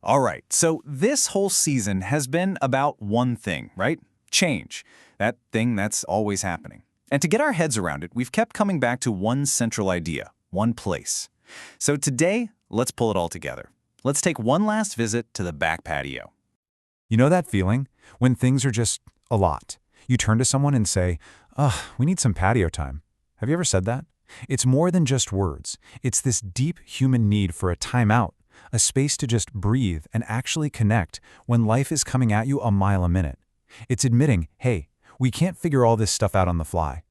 All right, so this whole season has been about one thing, right? Change. That thing that's always happening. And to get our heads around it, we've kept coming back to one central idea, one place. So today, let's pull it all together. Let's take one last visit to the back patio. You know that feeling? When things are just a lot. You turn to someone and say, "Ugh, we need some patio time." Have you ever said that? It's more than just words. It's this deep human need for a timeout, a space to just breathe and actually connect when life is coming at you a mile a minute. It's admitting, hey, we can't figure all this stuff out on the fly.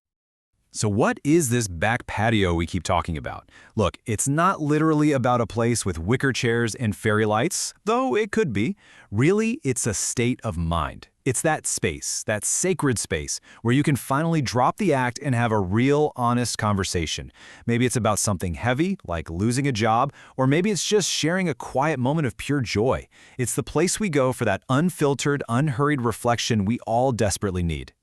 So what is this back patio we keep talking about? Look, it's not literally about a place with wicker chairs and fairy lights, though it could be. Really, it's a state of mind. It's that space, that sacred space, where you can finally drop the act and have a real, honest conversation. Maybe it's about something heavy, like losing a job, or maybe it's just sharing a quiet moment of pure joy. It's the place we go for that unfiltered, unhurried reflection we all desperately need.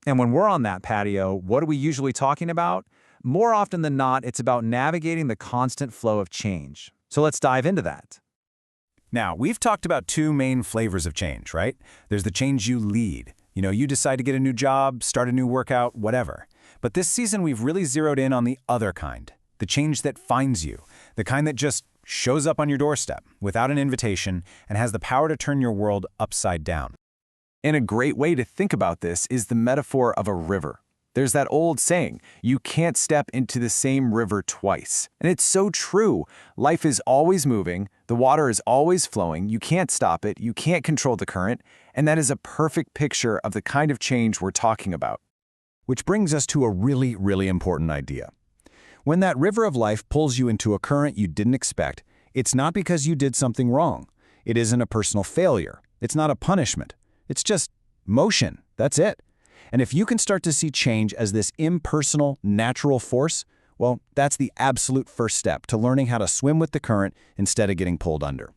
And when we're on that patio, what are we usually talking about? More often than not, it's about navigating the constant flow of change. So let's dive into that. Now, we've talked about two main flavors of change, right? There's the change you lead. You decide to get a new job, start a new workout, whatever. But this season, we've really zeroed in on the other kind, the change that finds you, the kind that just shows up on your doorstep without an invitation and has the power to turn your world upside down. And a great way to think about this is the metaphor of a river. There's that old saying, you can't step into the same river twice. And it's so true. Life is always moving, the water is always flowing, you can't stop it, you can't control the current, and that is a perfect picture of the kind of change we're talking about. Which brings us to a really, really important idea. When that river of life pulls you into a current you didn't expect, it's not because you did something wrong. It isn't a personal failure. It's not a punishment. It's just motion. That's it. And if you can start to see change as this impersonal, natural force, well, that's the absolute first step to learning how to swim with the current instead of getting pulled under.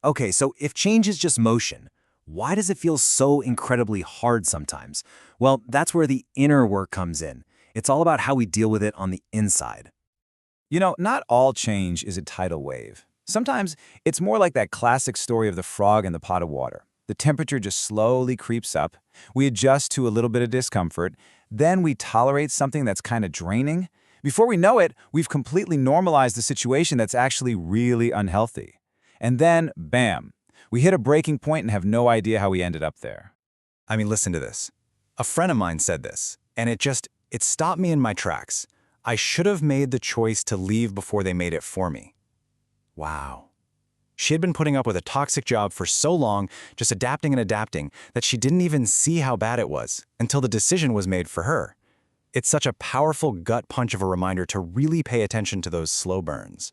Okay, so if change is just motion, why does it feel so incredibly hard sometimes? Well, that's where the inner work comes in. It's all about how we deal with it on the inside. Not all change is a tidal wave. Sometimes it's more like that classic story of the frog in the pot of water. The temperature just slowly creeps up, we adjust to a little bit of discomfort, then we tolerate something that's kind of draining. Before we know it, we've completely normalized the situation that's actually really unhealthy. And then, bam, we hit a breaking point and have no idea how we ended up there. I mean, listen to this. A friend of mine said this, and it stopped me in my tracks. I should have made the choice to leave before they made it for me. Wow. She had been putting up with a toxic job for so long, just adapting and adapting, that she didn't even see how bad it was until the decision was made for her. It's such a powerful gut punch of a reminder to really pay attention to those slow burns.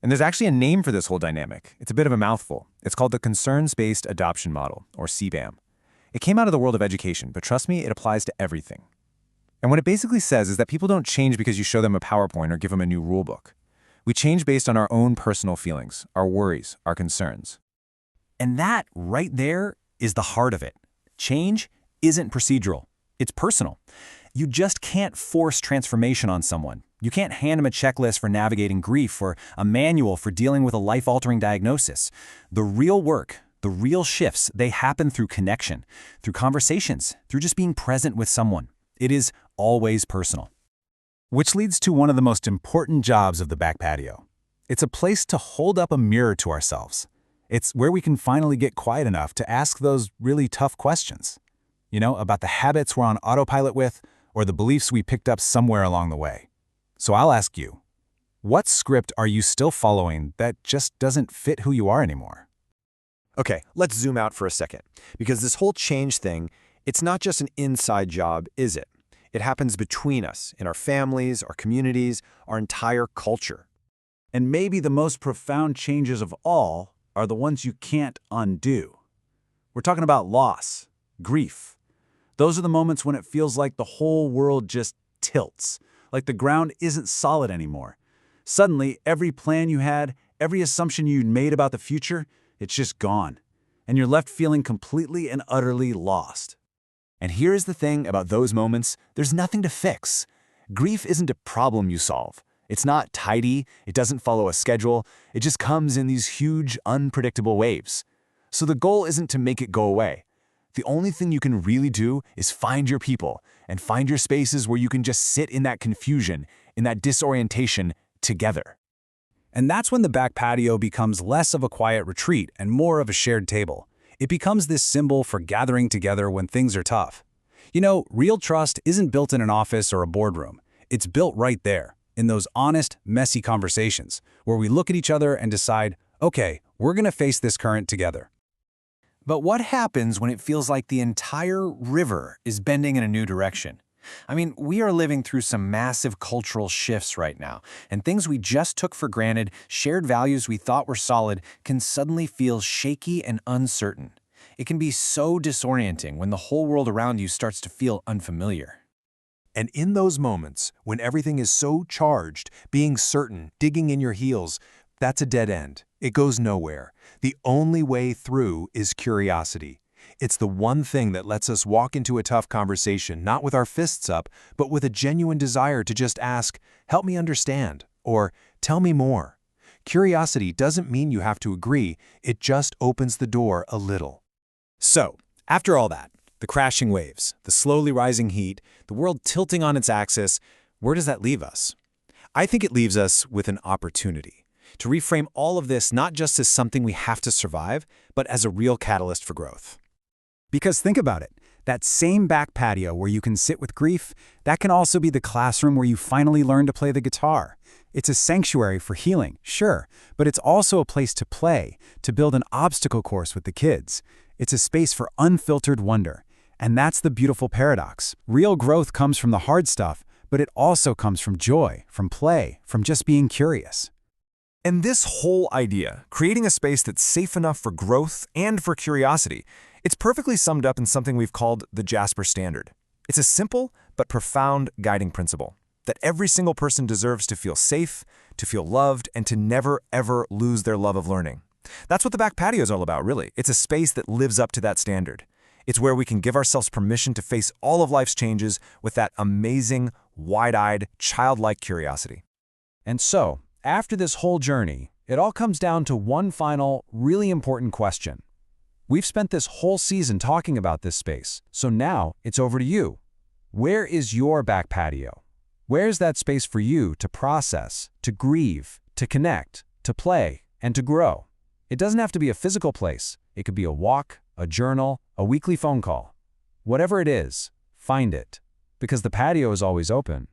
And there's actually a name for this whole dynamic. It's a bit of a mouthful. It's called the Concerns-Based Adoption Model, or CBAM. It came out of the world of education, but trust me, it applies to everything. And what it basically says is that people don't change because you show them a PowerPoint or give them a new rulebook. We change based on our own personal feelings, our worries, our concerns. And that right there is the heart of it. Change isn't procedural. It's personal. You just can't force transformation on someone. You can't hand them a checklist for navigating grief or a manual for dealing with a life-altering diagnosis. The real work, the real shifts, they happen through connection, through conversations, through just being present with someone. It is always personal. Which leads to one of the most important jobs of the back patio. It's a place to hold up a mirror to ourselves. It's where we can finally get quiet enough to ask those really tough questions. About the habits we're on autopilot with, or the beliefs we picked up somewhere along the way. So I'll ask you, what script are you still following that just doesn't fit who you are anymore? Okay, let's zoom out for a second, because this whole change thing, it's not just an inside job, is it? It happens between us, in our families, our communities, our entire culture. And maybe the most profound changes of all are the ones you can't undo. We're talking about loss, grief. Those are the moments when it feels like the whole world just tilts, like the ground isn't solid anymore. Suddenly, every plan you had, every assumption you'd made about the future, it's just gone. And you're left feeling completely and utterly lost. And here's the thing about those moments, there's nothing to fix. Grief isn't a problem you solve. It's not tidy, it doesn't follow a schedule, it just comes in these huge, unpredictable waves. So the goal isn't to make it go away. The only thing you can really do is find your people and find your spaces where you can just sit in that confusion, in that disorientation together. And that's when the back patio becomes less of a quiet retreat and more of a shared table. It becomes this symbol for gathering together when things are tough. You know, real trust isn't built in an office or a boardroom. It's built right there, in those honest, messy conversations, where we look at each other and decide, okay, we're going to face this current together. But what happens when it feels like the entire river is bending in a new direction? I mean, we are living through some massive cultural shifts right now, and things we just took for granted, shared values we thought were solid, can suddenly feel shaky and uncertain. It can be so disorienting when the whole world around you starts to feel unfamiliar. And in those moments, when everything is so charged, being certain, digging in your heels, that's a dead end. It goes nowhere. The only way through is curiosity. It's the one thing that lets us walk into a tough conversation, not with our fists up, but with a genuine desire to just ask, "Help me understand," or "Tell me more." Curiosity doesn't mean you have to agree, it just opens the door a little. So, after all that, the crashing waves, the slowly rising heat, the world tilting on its axis, where does that leave us? I think it leaves us with an opportunity to reframe all of this not just as something we have to survive, but as a real catalyst for growth. Because think about it, that same back patio where you can sit with grief, that can also be the classroom where you finally learn to play the guitar. It's a sanctuary for healing, sure, but it's also a place to play, to build an obstacle course with the kids. It's a space for unfiltered wonder. And that's the beautiful paradox. Real growth comes from the hard stuff, but it also comes from joy, from play, from just being curious. And this whole idea, creating a space that's safe enough for growth and for curiosity, it's perfectly summed up in something we've called the Jasper Standard. It's a simple but profound guiding principle that every single person deserves to feel safe, to feel loved, and to never, ever lose their love of learning. That's what the back patio is all about, really. It's a space that lives up to that standard. It's where we can give ourselves permission to face all of life's changes with that amazing, wide-eyed, childlike curiosity. And so, after this whole journey, it all comes down to one final, really important question. We've spent this whole season talking about this space, so now it's over to you. Where is your back patio? Where's that space for you to process, to grieve, to connect, to play, and to grow? It doesn't have to be a physical place. It could be a walk, a journal, a weekly phone call. Whatever it is, find it, because the patio is always open.